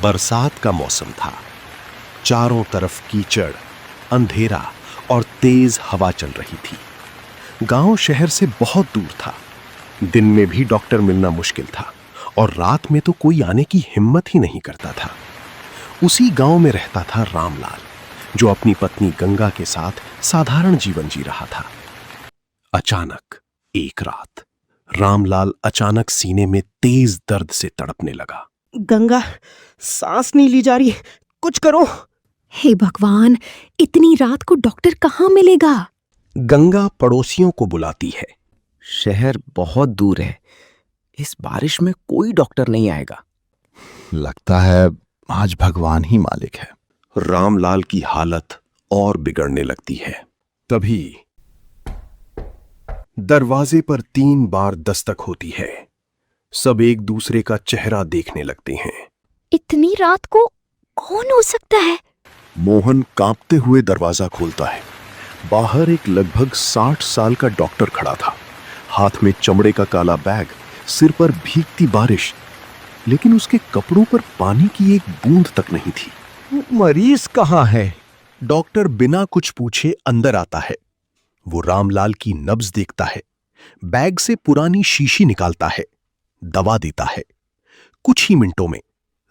बरसात का मौसम था। चारों तरफ कीचड़, अंधेरा और तेज हवा चल रही थी। गांव शहर से बहुत दूर था। दिन में भी डॉक्टर मिलना मुश्किल था और रात में तो कोई आने की हिम्मत ही नहीं करता था। उसी गांव में रहता था रामलाल, जो अपनी पत्नी गंगा के साथ साधारण जीवन जी रहा था। अचानक एक रात रामलाल अचानक सीने में तेज दर्द से तड़पने लगा। गंगा, सांस नहीं ली जा रही, कुछ करो। हे भगवान, इतनी रात को डॉक्टर कहाँ मिलेगा? गंगा पड़ोसियों को बुलाती है। शहर बहुत दूर है, इस बारिश में कोई डॉक्टर नहीं आएगा। लगता है आज भगवान ही मालिक है। रामलाल की हालत और बिगड़ने लगती है। तभी दरवाजे पर 3 बार दस्तक होती है। सब एक दूसरे का चेहरा देखने लगते हैं। इतनी रात को कौन हो सकता है? मोहन कांपते हुए दरवाजा खोलता है। बाहर एक लगभग 60 साल का डॉक्टर खड़ा था। हाथ में चमड़े का काला बैग, सिर पर भीगती बारिश, लेकिन उसके कपड़ों पर पानी की एक बूंद तक नहीं थी। मरीज कहाँ है? डॉक्टर बिना कुछ पूछे अंदर आता है। वो रामलाल की नब्ज देखता है, बैग से पुरानी शीशी निकालता है, दवा देता है। कुछ ही मिनटों में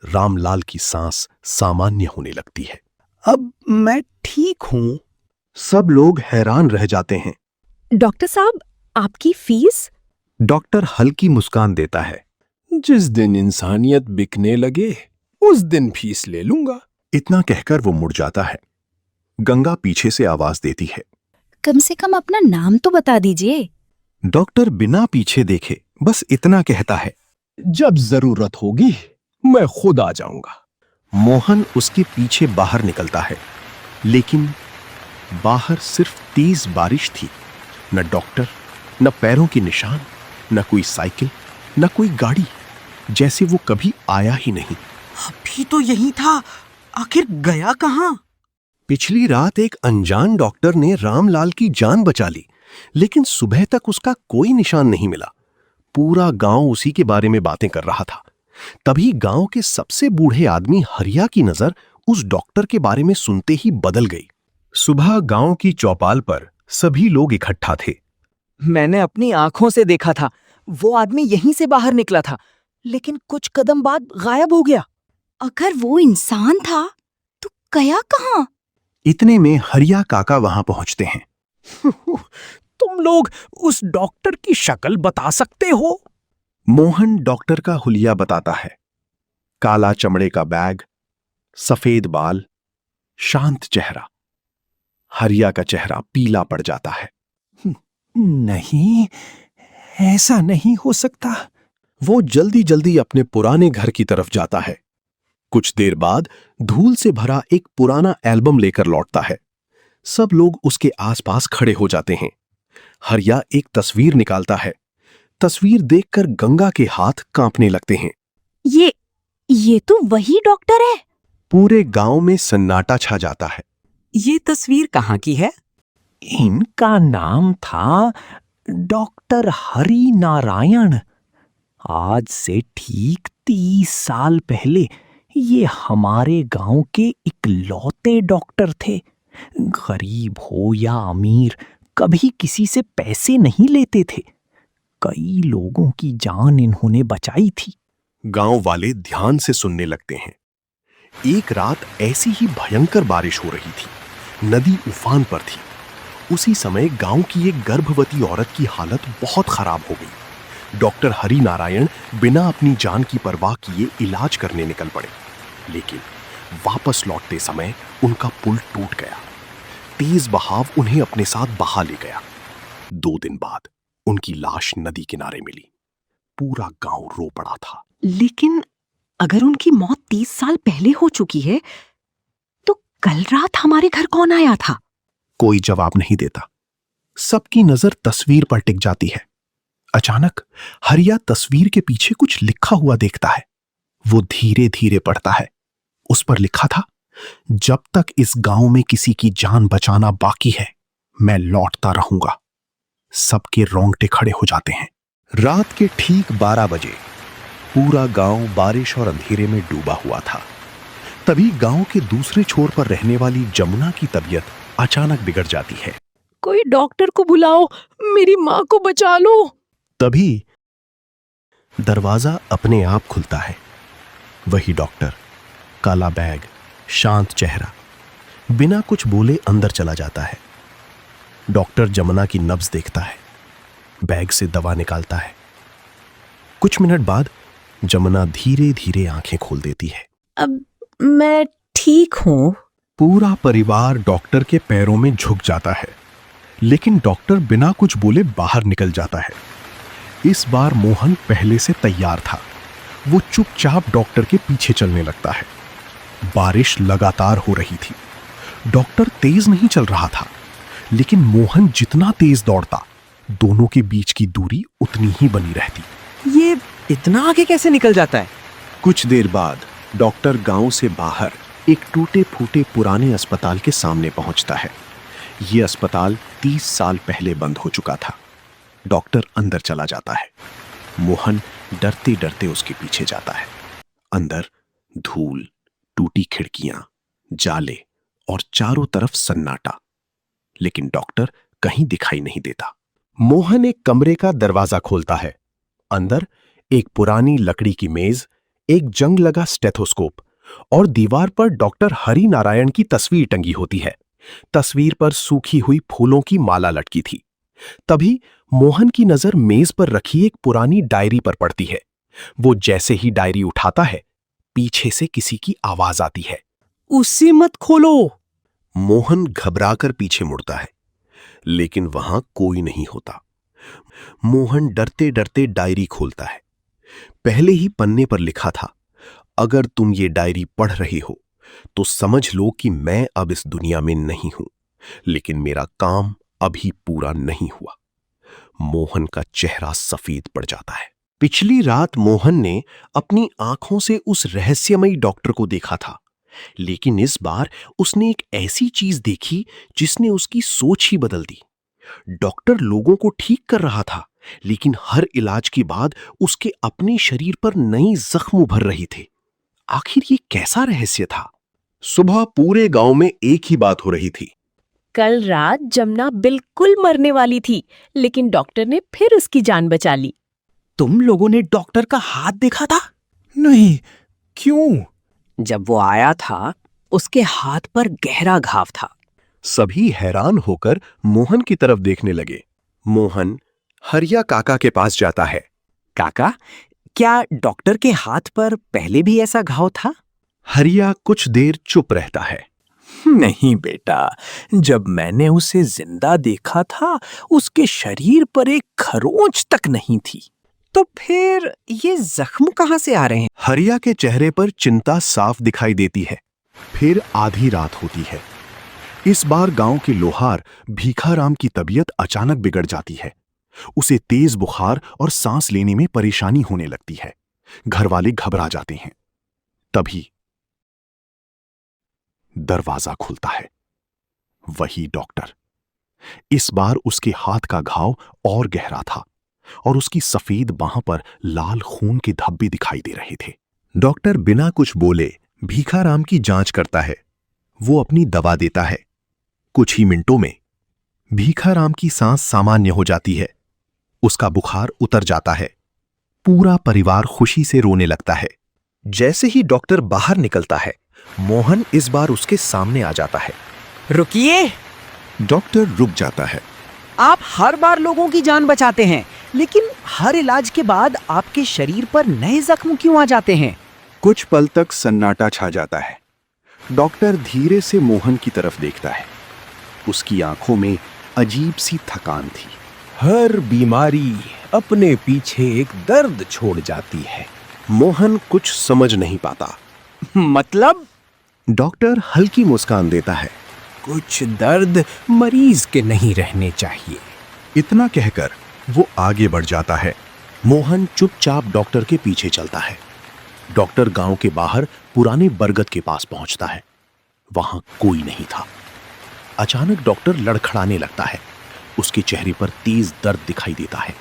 रामलाल की सांस सामान्य होने लगती है। अब मैं ठीक हूं। सब लोग हैरान रह जाते हैं। डॉक्टर साहब, आपकी फीस? डॉक्टर हल्की मुस्कान देता है। जिस दिन इंसानियत बिकने लगे उस दिन फीस ले लूंगा। इतना कहकर वो मुड़ जाता है। गंगा पीछे से आवाज देती है, कम से कम अपना नाम तो बता दीजिए। डॉक्टर बिना पीछे देखे बस इतना कहता है, जब जरूरत होगी मैं खुद आ जाऊंगा। मोहन उसके पीछे बाहर निकलता है, लेकिन बाहर सिर्फ तेज बारिश थी। न डॉक्टर, न पैरों के निशान, न कोई साइकिल, न कोई गाड़ी, जैसे वो कभी आया ही नहीं। अभी तो यही था, आखिर गया कहाँ? पिछली रात एक अनजान डॉक्टर ने रामलाल की जान बचा ली, लेकिन सुबह तक उसका कोई निशान नहीं मिला। पूरा गांव उसी के बारे में बातें कर रहा था। तभी गांव के सबसे बूढ़े आदमी हरिया की नजर उस डॉक्टर के बारे में सुनते ही बदल गई। सुबह गांव की चौपाल पर सभी लोग इकट्ठा थे। मैंने अपनी आंखों से देखा था, वो आदमी यहीं से बाहर निकला था, लेकिन कुछ कदम बाद गायब हो गया। अगर वो इंसान था तो गया कहाँ? इतने में हरिया काका वहां पहुंचते हैं। तुम लोग उस डॉक्टर की शक्ल बता सकते हो? मोहन डॉक्टर का हुलिया बताता है। काला चमड़े का बैग, सफेद बाल, शांत चेहरा। हरिया का चेहरा पीला पड़ जाता है। नहीं, ऐसा नहीं हो सकता। वो जल्दी जल्दी अपने पुराने घर की तरफ जाता है। कुछ देर बाद धूल से भरा एक पुराना एल्बम लेकर लौटता है। सब लोग उसके आसपास खड़े हो जाते हैं। हरिया एक तस्वीर निकालता है। तस्वीर देखकर गंगा के हाथ कांपने लगते हैं। ये तो वही डॉक्टर है। पूरे गांव में सन्नाटा छा जाता है। ये तस्वीर कहाँ की है? इनका नाम था डॉक्टर हरि नारायण। आज से ठीक 30 साल पहले ये हमारे गांव के इकलौते डॉक्टर थे। गरीब हो या अमीर, कभी किसी से पैसे नहीं लेते थे। कई लोगों की जान इन्होंने बचाई थी। गांव वाले ध्यान से सुनने लगते हैं। एक रात ऐसी ही भयंकर बारिश हो रही थी। नदी उफान पर थी। उसी समय गांव की एक गर्भवती औरत की हालत बहुत खराब हो गई। डॉक्टर हरि नारायण बिना अपनी जान की परवाह किए इलाज करने निकल पड़े, लेकिन वापस लौटते समय उनका पुल टूट गया। तेज बहाव उन्हें अपने साथ बहा ले गया। 2 दिन बाद उनकी लाश नदी किनारे मिली। पूरा गांव रो पड़ा था। लेकिन अगर उनकी मौत 30 साल पहले हो चुकी है, तो कल रात हमारे घर कौन आया था? कोई जवाब नहीं देता। सबकी नजर तस्वीर पर टिक जाती है। अचानक हरिया तस्वीर के पीछे कुछ लिखा हुआ देखता है। वो धीरे धीरे पढ़ता है। उस पर लिखा था, जब तक इस गांव में किसी की जान बचाना बाकी है, मैं लौटता रहूंगा। सबके रोंगटे खड़े हो जाते हैं। रात के ठीक 12 बजे पूरा गांव बारिश और अंधेरे में डूबा हुआ था। तभी गांव के दूसरे छोर पर रहने वाली जमुना की तबीयत अचानक बिगड़ जाती है। कोई डॉक्टर को बुलाओ, मेरी माँ को बचा लो। तभी दरवाजा अपने आप खुलता है। वही डॉक्टर, काला बैग, शांत चेहरा, बिना कुछ बोले अंदर चला जाता है। डॉक्टर जमुना की नब्ज देखता है, बैग से दवा निकालता है। कुछ मिनट बाद जमुना धीरे धीरे आंखें खोल देती है। अब मैं ठीक हूँ। पूरा परिवार डॉक्टर के पैरों में झुक जाता है, लेकिन डॉक्टर बिना कुछ बोले बाहर निकल जाता है। इस बार मोहन पहले से तैयार था। वो चुपचाप डॉक्टर के पीछे चलने लगता है। बारिश लगातार हो रही थी। डॉक्टर तेज नहीं चल रहा था, लेकिन मोहन जितना तेज दौड़ता, दोनों के बीच की दूरी उतनी ही बनी रहती। ये इतना आगे कैसे निकल जाता है? कुछ देर बाद डॉक्टर गांव से बाहर एक टूटे फूटे पुराने अस्पताल के सामने पहुंचता है। यह अस्पताल 30 साल पहले बंद हो चुका था। डॉक्टर अंदर चला जाता है। मोहन डरते डरते उसके पीछे जाता है। अंदर धूल, टूटी खिड़कियां, जाले और चारों तरफ सन्नाटा, लेकिन डॉक्टर कहीं दिखाई नहीं देता। मोहन एक कमरे का दरवाजा खोलता है। अंदर एक पुरानी लकड़ी की मेज, एक जंग लगा स्टेथोस्कोप और दीवार पर डॉक्टर हरि नारायण की तस्वीर टंगी होती है। तस्वीर पर सूखी हुई फूलों की माला लटकी थी। तभी मोहन की नजर मेज पर रखी एक पुरानी डायरी पर पड़ती है। वो जैसे ही डायरी उठाता है, पीछे से किसी की आवाज आती है, उसे मत खोलो। मोहन घबराकर पीछे मुड़ता है, लेकिन वहां कोई नहीं होता। मोहन डरते डरते डायरी खोलता है। पहले ही पन्ने पर लिखा था, अगर तुम ये डायरी पढ़ रहे हो तो समझ लो कि मैं अब इस दुनिया में नहीं हूं, लेकिन मेरा काम अभी पूरा नहीं हुआ। मोहन का चेहरा सफेद पड़ जाता है। पिछली रात मोहन ने अपनी आंखों से उस रहस्यमयी डॉक्टर को देखा था, लेकिन इस बार उसने एक ऐसी चीज देखी जिसने उसकी सोच ही बदल दी। डॉक्टर लोगों को ठीक कर रहा था, लेकिन हर इलाज के बाद उसके अपने शरीर पर नई जख्म उभर रही थे। आखिर ये कैसा रहस्य था? सुबह पूरे गांव में एक ही बात हो रही थी। कल रात जमुना बिल्कुल मरने वाली थी, लेकिन डॉक्टर ने फिर उसकी जान बचा ली। तुम लोगों ने डॉक्टर का हाथ देखा था? नहीं, क्यों? जब वो आया था, उसके हाथ पर गहरा घाव था। सभी हैरान होकर मोहन की तरफ देखने लगे। मोहन हरिया काका के पास जाता है। काका, क्या डॉक्टर के हाथ पर पहले भी ऐसा घाव था? हरिया कुछ देर चुप रहता है। नहीं बेटा, जब मैंने उसे जिंदा देखा था, उसके शरीर पर एक खरोंच तक नहीं थी। तो फिर ये जख्म कहां से आ रहे हैं? हरिया के चेहरे पर चिंता साफ दिखाई देती है। फिर आधी रात होती है। इस बार गांव के लोहार भीखाराम की तबीयत अचानक बिगड़ जाती है। उसे तेज बुखार और सांस लेने में परेशानी होने लगती है। घर वाले घबरा जाते हैं। तभी दरवाजा खुलता है। वही डॉक्टर। इस बार उसके हाथ का घाव और गहरा था और उसकी सफेद बाह पर लाल खून के धब्बे दिखाई दे रहे थे। डॉक्टर बिना कुछ बोले भीखाराम की जांच करता है। वो अपनी दवा देता है। कुछ ही मिनटों में भीखाराम की सांस सामान्य हो जाती है। उसका बुखार उतर जाता है। पूरा परिवार खुशी से रोने लगता है। जैसे ही डॉक्टर बाहर निकलता है, मोहन इस बार उसके सामने आ जाता है। रुकिए! डॉक्टर रुक जाता है। आप हर बार लोगों की जान बचाते हैं, लेकिन हर इलाज के बाद आपके शरीर पर नए जख्म क्यों आ जाते हैं? कुछ पल तक सन्नाटा छा जाता है। डॉक्टर धीरे से मोहन की तरफ देखता है। उसकी आंखों में अजीब सी थकान थी। हर बीमारी अपने पीछे एक दर्द छोड़ जाती है। मोहन कुछ समझ नहीं पाता। मतलब? डॉक्टर हल्की मुस्कान देता है। कुछ दर्द मरीज के नहीं रहने चाहिए। इतना कहकर वो आगे बढ़ जाता है। मोहन चुपचाप डॉक्टर के पीछे चलता है। डॉक्टर गांव के बाहर पुराने बरगद के पास पहुंचता है। वहां कोई नहीं था। अचानक डॉक्टर लड़खड़ाने लगता है। उसके चेहरे पर तेज दर्द दिखाई देता है।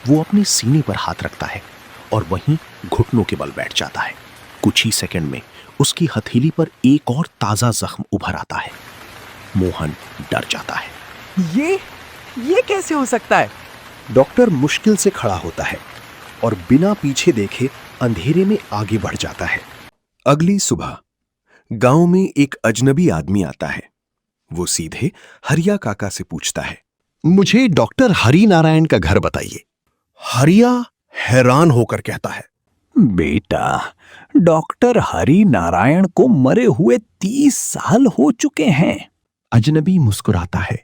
वो अपने सीने पर हाथ रखता है और वहीं घुटनों के बल बैठ जाता है। कुछ ही सेकंड में उसकी हथेली पर एक और ताजा जख्म उभर आता है। मोहन डर जाता है। ये कैसे हो सकता है? डॉक्टर मुश्किल से खड़ा होता है और बिना पीछे देखे अंधेरे में आगे बढ़ जाता है। अगली सुबह गांव में एक अजनबी आदमी आता है। वो सीधे हरिया काका से पूछता है, मुझे डॉक्टर हरि नारायण का घर बताइए। हरिया हैरान होकर कहता है, बेटा, डॉक्टर हरि नारायण को मरे हुए 30 साल हो चुके हैं। अजनबी मुस्कुराता है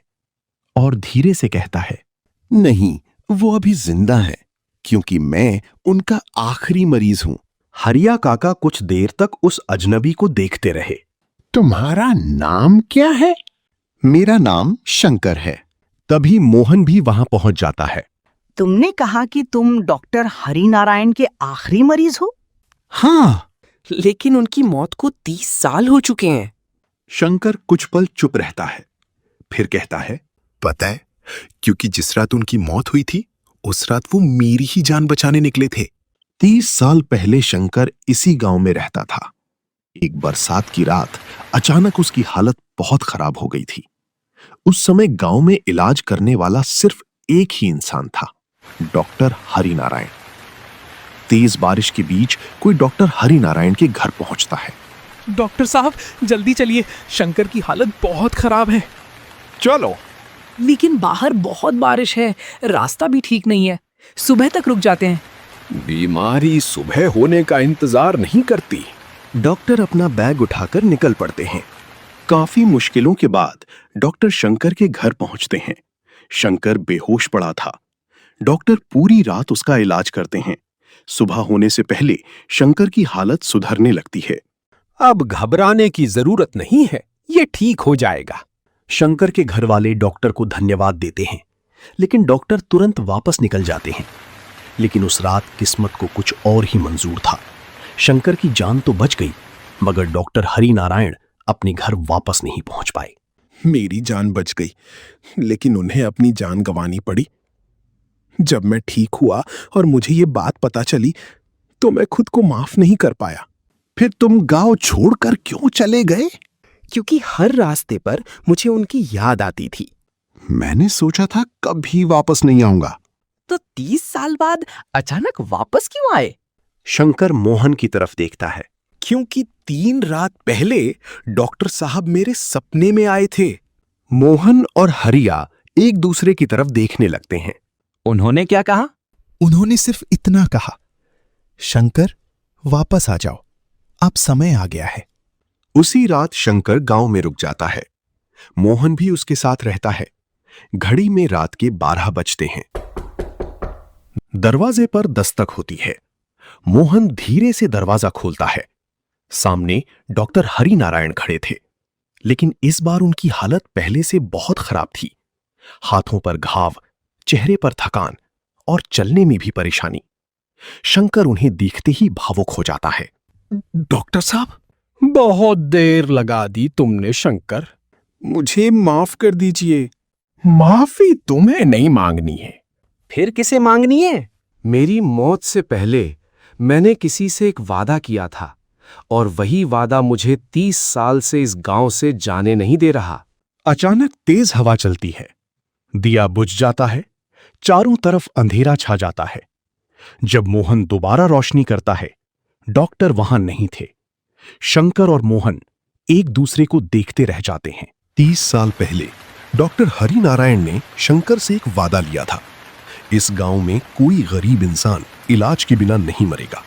और धीरे से कहता है, नहीं, वो अभी जिंदा है, क्योंकि मैं उनका आखिरी मरीज हूं। हरिया काका कुछ देर तक उस अजनबी को देखते रहे। तुम्हारा नाम क्या है? मेरा नाम शंकर है। तभी मोहन भी वहां पहुंच जाता है। तुमने कहा कि तुम डॉक्टर हरि नारायण के आखिरी मरीज हो? हाँ, लेकिन उनकी मौत को 30 साल हो चुके हैं। शंकर कुछ पल चुप रहता है, फिर कहता है, पता है, क्योंकि जिस रात उनकी मौत हुई थी उस रात वो मेरी ही जान बचाने निकले थे। 30 साल पहले शंकर इसी गांव में रहता था। एक बरसात की रात अचानक उसकी हालत बहुत खराब हो गई थी। उस समय गांव में इलाज करने वाला सिर्फ एक ही इंसान था, डॉक्टर हरि नारायण। तेज बारिश के बीच कोई डॉक्टर हरि नारायण के घर पहुंचता है। डॉक्टर साहब, जल्दी चलिए, शंकर की हालत बहुत खराब है। चलो। लेकिन बाहर बहुत बारिश है, रास्ता भी ठीक नहीं है। सुबह तक रुक जाते हैं। बीमारी सुबह होने का इंतजार नहीं करती। डॉक्टर अपना बैग उठाकर निकल पड़ते हैं। काफी मुश्किलों के बाद डॉक्टर शंकर के घर पहुंचते हैं। शंकर बेहोश पड़ा था। डॉक्टर पूरी रात उसका इलाज करते हैं। सुबह होने से पहले शंकर की हालत सुधरने लगती है। अब घबराने की जरूरत नहीं है, ये ठीक हो जाएगा। शंकर के घर वाले डॉक्टर को धन्यवाद देते हैं, लेकिन डॉक्टर तुरंत वापस निकल जाते हैं। लेकिन उस रात किस्मत को कुछ और ही मंजूर था। शंकर की जान तो बच गई, मगर डॉक्टर हरि नारायण अपने घर वापस नहीं पहुंच पाए। मेरी जान बच गई, लेकिन उन्हें अपनी जान गंवानी पड़ी। जब मैं ठीक हुआ और मुझे ये बात पता चली तो मैं खुद को माफ नहीं कर पाया। फिर तुम गांव छोड़कर क्यों चले गए? क्योंकि हर रास्ते पर मुझे उनकी याद आती थी। मैंने सोचा था कभी वापस नहीं आऊंगा। तो 30 साल बाद अचानक वापस क्यों आए? शंकर मोहन की तरफ देखता है। क्योंकि 3 रात पहले डॉक्टर साहब मेरे सपने में आए थे। मोहन और हरिया एक दूसरे की तरफ देखने लगते हैं। उन्होंने क्या कहा? उन्होंने सिर्फ इतना कहा, शंकर वापस आ जाओ, अब समय आ गया है। उसी रात शंकर गांव में रुक जाता है। मोहन भी उसके साथ रहता है। घड़ी में रात के 12 बजते हैं। दरवाजे पर दस्तक होती है। मोहन धीरे से दरवाजा खोलता है। सामने डॉक्टर हरि नारायण खड़े थे, लेकिन इस बार उनकी हालत पहले से बहुत खराब थी। हाथों पर घाव, चेहरे पर थकान और चलने में भी परेशानी। शंकर उन्हें देखते ही भावुक हो जाता है। डॉक्टर साहब, बहुत देर लगा दी तुमने शंकर। मुझे माफ कर दीजिए। माफी तुम्हें नहीं मांगनी है। फिर किसे मांगनी है? मेरी मौत से पहले मैंने किसी से एक वादा किया था, और वही वादा मुझे 30 साल से इस गांव से जाने नहीं दे रहा। अचानक तेज हवा चलती है। दिया बुझ जाता है। चारों तरफ अंधेरा छा जाता है। जब मोहन दोबारा रोशनी करता है, डॉक्टर वहां नहीं थे। शंकर और मोहन एक दूसरे को देखते रह जाते हैं। 30 साल पहले डॉक्टर हरि नारायण ने शंकर से एक वादा लिया था, इस गांव में कोई गरीब इंसान इलाज के बिना नहीं मरेगा।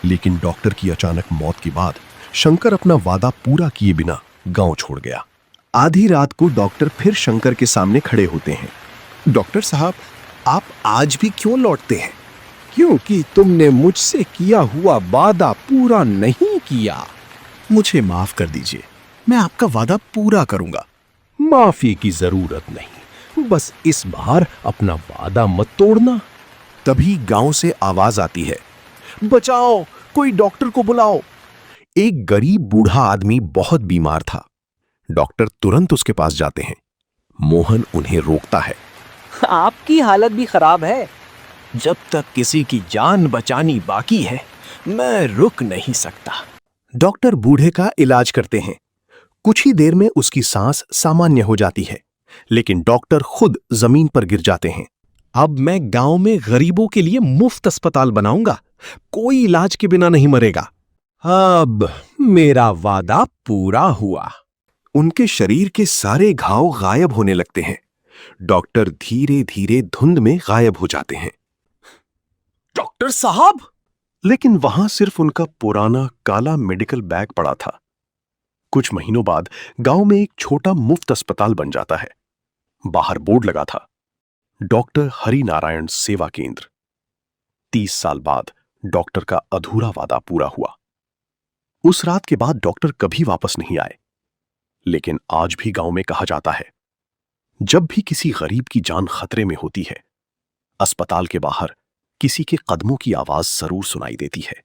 लेकिन डॉक्टर की अचानक मौत के बाद शंकर अपना वादा पूरा किए बिना गांव छोड़ गया। आधी रात को डॉक्टर फिर शंकर के सामने खड़े होते हैं। डॉक्टर साहब, आप आज भी क्यों लौटते हैं? क्योंकि तुमने मुझसे किया हुआ वादा पूरा नहीं किया। मुझे माफ कर दीजिए, मैं आपका वादा पूरा करूंगा। माफी की जरूरत नहीं, बस इस बार अपना वादा मत तोड़ना। तभी गांव से आवाज आती है, बचाओ, कोई डॉक्टर को बुलाओ। एक गरीब बूढ़ा आदमी बहुत बीमार था। डॉक्टर तुरंत उसके पास जाते हैं। मोहन उन्हें रोकता है। आपकी हालत भी खराब है। जब तक किसी की जान बचानी बाकी है, मैं रुक नहीं सकता। डॉक्टर बूढ़े का इलाज करते हैं। कुछ ही देर में उसकी सांस सामान्य हो जाती है, लेकिन डॉक्टर खुद जमीन पर गिर जाते हैं। अब मैं गांव में गरीबों के लिए मुफ्त अस्पताल बनाऊंगा, कोई इलाज के बिना नहीं मरेगा। अब मेरा वादा पूरा हुआ। उनके शरीर के सारे घाव गायब होने लगते हैं। डॉक्टर धीरे धीरे धुंध में गायब हो जाते हैं। डॉक्टर साहब! लेकिन वहां सिर्फ उनका पुराना काला मेडिकल बैग पड़ा था। कुछ महीनों बाद गांव में एक छोटा मुफ्त अस्पताल बन जाता है। बाहर बोर्ड लगा था, डॉक्टर हरि नारायण सेवा केंद्र। 30 साल बाद डॉक्टर का अधूरा वादा पूरा हुआ। उस रात के बाद डॉक्टर कभी वापस नहीं आए। लेकिन आज भी गांव में कहा जाता है, जब भी किसी गरीब की जान खतरे में होती है, अस्पताल के बाहर किसी के कदमों की आवाज जरूर सुनाई देती है।